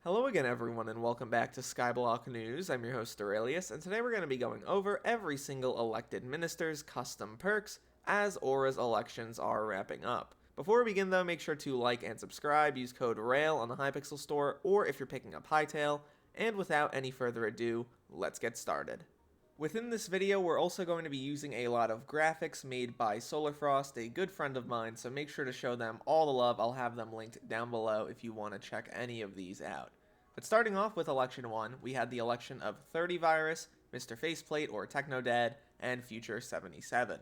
Hello again everyone and welcome back to Skyblock News. I'm your host Derailious, and today we're going to be going over every single elected minister's custom perks as Aura's elections are wrapping up. Before we begin though, make sure to like and subscribe, use code RAIL on the Hypixel store or if you're picking up Hytail, and without any further ado, let's get started. Within this video, we're also going to be using a lot of graphics made by Solarfrost, a good friend of mine, so make sure to show them all the love. I'll have them linked down below if you want to check any of these out. But starting off with Election 1, we had the election of 30 Virus, Mr. Faceplate or Technodad, and Future 77.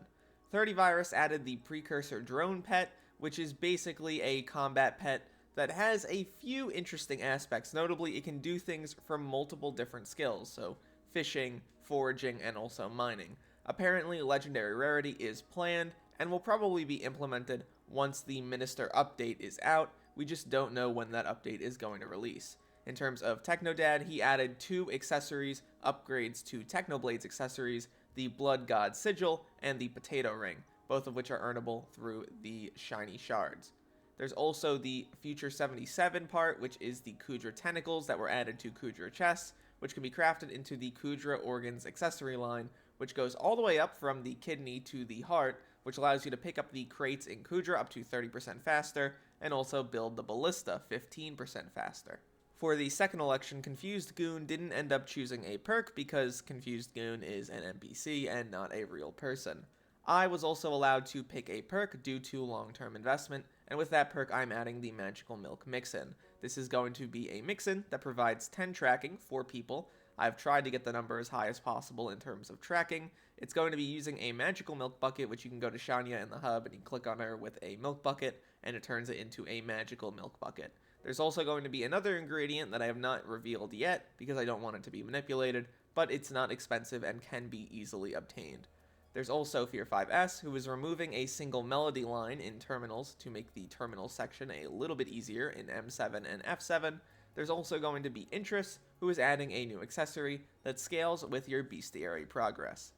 30 Virus added the Precursor Drone Pet, which is basically a combat pet that has a few interesting aspects. Notably, it can do things from multiple different skills, so fishing, foraging, and also mining. Apparently, Legendary Rarity is planned and will probably be implemented once the Minister update is out. We just don't know when that update is going to release. In terms of Technodad, he added 2 accessories, upgrades to Technoblade's accessories, the Blood God Sigil and the Potato Ring, both of which are earnable through the Shiny Shards. There's also the Future 77 part, which is the Kudra Tentacles that were added to Kudra chests, which can be crafted into the Kudra Organs accessory line, which goes all the way up from the kidney to the heart, which allows you to pick up the crates in Kudra up to 30% faster, and also build the Ballista 15% faster. For the second election, Confused Goon didn't end up choosing a perk because Confused Goon is an NPC and not a real person. I was also allowed to pick a perk due to long-term investment, and with that perk I'm adding the Magical Milk Mix-In. This is going to be a mix-in that provides 10 tracking for people. I've tried to get the number as high as possible in terms of tracking. It's going to be using a Magical Milk Bucket, which you can go to Shania in the hub and you click on her with a milk bucket, and it turns it into a Magical Milk Bucket. There's also going to be another ingredient that I have not revealed yet because I don't want it to be manipulated, but it's not expensive and can be easily obtained. There's also Fear 5S, who is removing a single melody line in terminals to make the terminal section a little bit easier in M7 and F7. There's also going to be Interest, who is adding a new accessory that scales with your bestiary progress.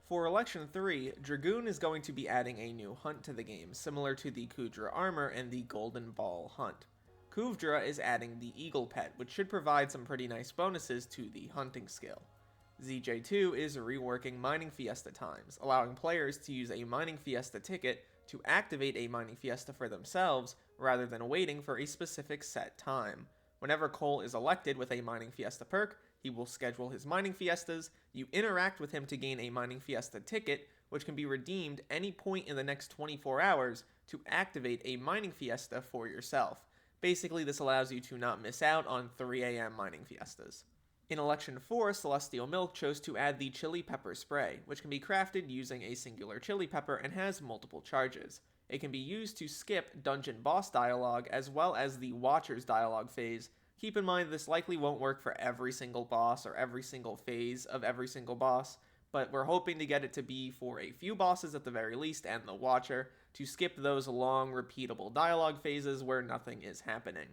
For Election 3, Dragoon is going to be adding a new hunt to the game, similar to the Kudra Armor and the Golden Ball Hunt. Kuvdra is adding the Eagle Pet, which should provide some pretty nice bonuses to the hunting skill. ZJ2 is reworking Mining Fiesta times, allowing players to use a Mining Fiesta ticket to activate a Mining Fiesta for themselves rather than waiting for a specific set time. Whenever Cole is elected with a Mining Fiesta perk, he will schedule his Mining Fiestas. You interact with him to gain a Mining Fiesta ticket, which can be redeemed any point in the next 24 hours to activate a Mining Fiesta for yourself. Basically, this allows you to not miss out on 3 AM Mining Fiestas. In Election 4, Celestial Milk chose to add the Chili Pepper Spray, which can be crafted using a singular chili pepper and has multiple charges. It can be used to skip Dungeon Boss dialogue as well as the Watcher's dialogue phase. Keep in mind this likely won't work for every single boss or every single phase of every single boss, but we're hoping to get it to be for a few bosses at the very least and the Watcher, to skip those long, repeatable dialogue phases where nothing is happening.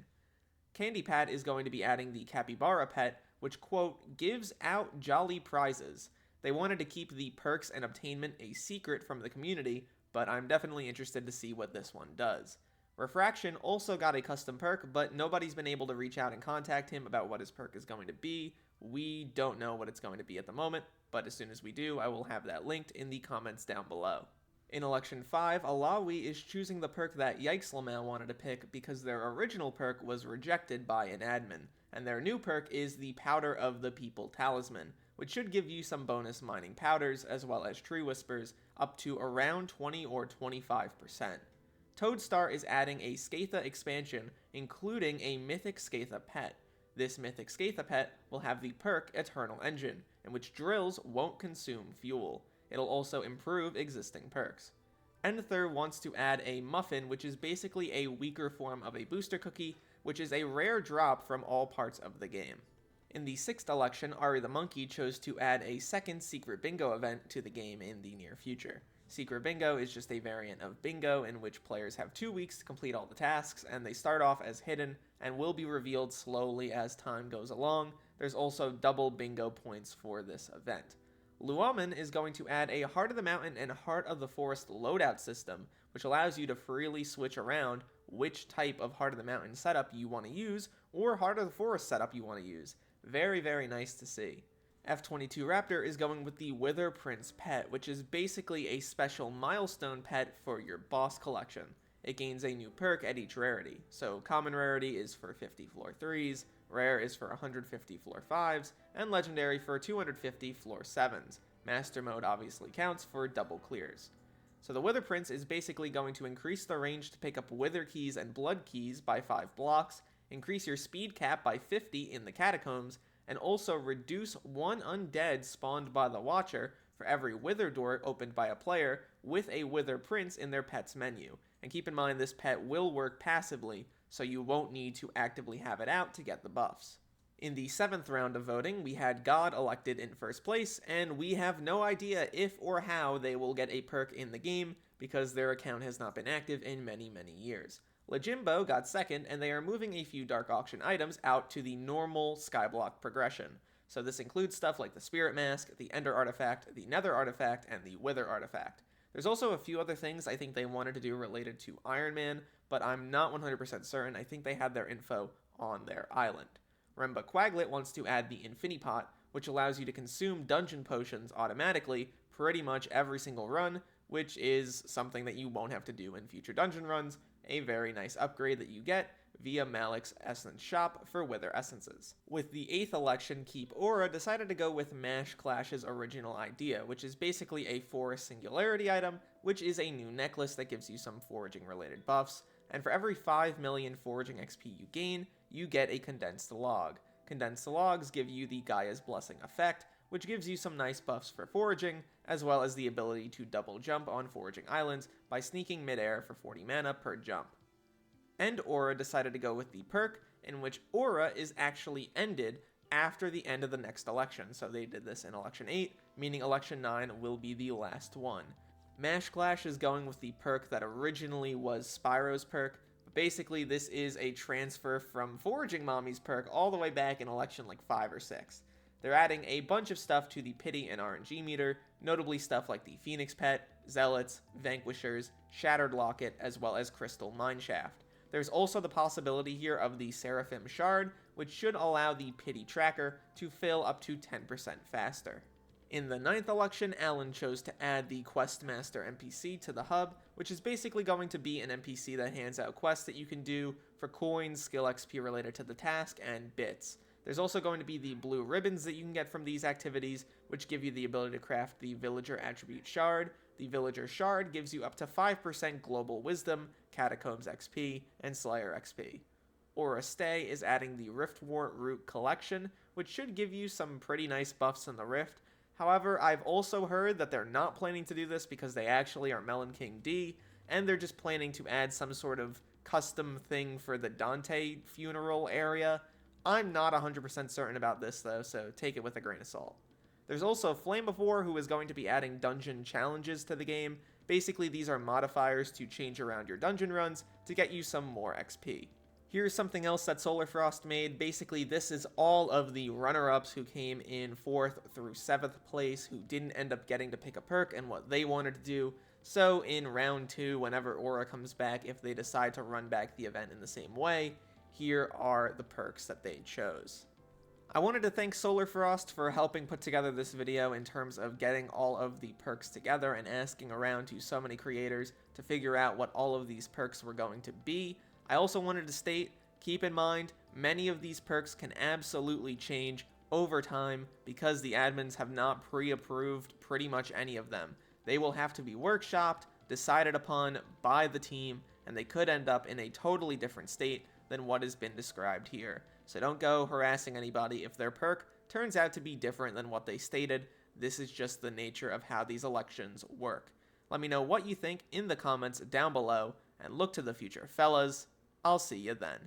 Candy Pat is going to be adding the Capybara Pet, which, quote, gives out jolly prizes. They wanted to keep the perks and obtainment a secret from the community, but I'm definitely interested to see what this one does. Refraction also got a custom perk, but nobody's been able to reach out and contact him about what his perk is going to be. We don't know what it's going to be at the moment, but as soon as we do, I will have that linked in the comments down below. In Election 5, Alawi is choosing the perk that Yikeslamau wanted to pick because their original perk was rejected by an admin, and their new perk is the Powder of the People Talisman, which should give you some bonus mining powders as well as tree whispers up to around 20 or 25%. Toadstar is adding a Skatha expansion, including a Mythic Skatha pet. This Mythic Skatha pet will have the perk Eternal Engine, in which drills won't consume fuel. It'll also improve existing perks. Endther wants to add a Muffin, which is basically a weaker form of a booster cookie, which is a rare drop from all parts of the game. In the 6th election, Ari the Monkey chose to add a second Secret Bingo event to the game in the near future. Secret Bingo is just a variant of Bingo in which players have 2 weeks to complete all the tasks, and they start off as hidden and will be revealed slowly as time goes along. There's also double bingo points for this event. Luomen is going to add a Heart of the Mountain and Heart of the Forest loadout system, which allows you to freely switch around which type of Heart of the Mountain setup you want to use or Heart of the Forest setup you want to use. Very, very nice to see. F22 Raptor is going with the Wither Prince pet, which is basically a special milestone pet for your boss collection. It gains a new perk at each rarity, so common rarity is for 50 floor 3s, rare is for 150 floor 5s, and legendary for 250 floor 7s. Master mode obviously counts for double clears. So the Wither Prince is basically going to increase the range to pick up Wither keys and Blood keys by 5 blocks, increase your speed cap by 50 in the Catacombs, and also reduce one undead spawned by the Watcher for every Wither door opened by a player with a Wither Prince in their pet's menu. And keep in mind this pet will work passively, so you won't need to actively have it out to get the buffs. In the 7th round of voting, we had God elected in first place, and we have no idea if or how they will get a perk in the game because their account has not been active in many, many years. Lejimbo got second, and they are moving a few Dark Auction items out to the normal Skyblock progression. So this includes stuff like the Spirit Mask, the Ender Artifact, the Nether Artifact, and the Wither Artifact. There's also a few other things I think they wanted to do related to Iron Man, but I'm not 100% certain. I think they had their info on their island. Remba Quaglet wants to add the Infinipot, which allows you to consume dungeon potions automatically pretty much every single run, which is something that you won't have to do in future dungeon runs. A very nice upgrade that you get via Malik's Essence Shop for Wither Essences. With the 8th election, Keep Aura decided to go with Mash Clash's original idea, which is basically a Forest Singularity item, which is a new necklace that gives you some foraging related buffs, and for every 5 million foraging XP you gain, you get a Condensed Log. Condensed Logs give you the Gaia's Blessing effect, which gives you some nice buffs for foraging, as well as the ability to double jump on foraging islands by sneaking midair for 40 mana per jump. And Aura decided to go with the perk, in which Aura is actually ended after the end of the next election, so they did this in election 8, meaning election 9 will be the last one. Mash Clash is going with the perk that originally was Spyro's perk, but basically this is a transfer from Foraging Mommy's perk all the way back in election like 5 or 6. They're adding a bunch of stuff to the pity and RNG meter, notably stuff like the Phoenix Pet, Zealots, Vanquishers, Shattered Locket, as well as Crystal Mineshaft. There's also the possibility here of the Seraphim Shard, which should allow the pity tracker to fill up to 10% faster. In the 9th election, Alan chose to add the Questmaster NPC to the hub, which is basically going to be an NPC that hands out quests that you can do for coins, skill XP related to the task, and bits. There's also going to be the blue ribbons that you can get from these activities, which give you the ability to craft the Villager Attribute Shard. The Villager Shard gives you up to 5% Global Wisdom, Catacombs XP, and Slayer XP. Aura Stay is adding the Riftwort Root Collection, which should give you some pretty nice buffs in the Rift. However, I've also heard that they're not planning to do this because they actually are Melon King D, and they're just planning to add some sort of custom thing for the Dante funeral area. I'm not 100% certain about this though, so take it with a grain of salt. There's also Flame of War, who is going to be adding dungeon challenges to the game. Basically, these are modifiers to change around your dungeon runs to get you some more XP. Here's something else that Solar Frost made. Basically, this is all of the runner-ups who came in 4th through 7th place, who didn't end up getting to pick a perk and what they wanted to do. So in round 2, whenever Aura comes back, if they decide to run back the event in the same way, here are the perks that they chose. I wanted to thank Solar Frost for helping put together this video in terms of getting all of the perks together and asking around to so many creators to figure out what all of these perks were going to be. I also wanted to state, keep in mind, many of these perks can absolutely change over time because the admins have not pre-approved pretty much any of them. They will have to be workshopped, decided upon by the team, and they could end up in a totally different state than what has been described here. So don't go harassing anybody if their perk turns out to be different than what they stated. This is just the nature of how these elections work. Let me know what you think in the comments down below, and look to the future, fellas. I'll see you then.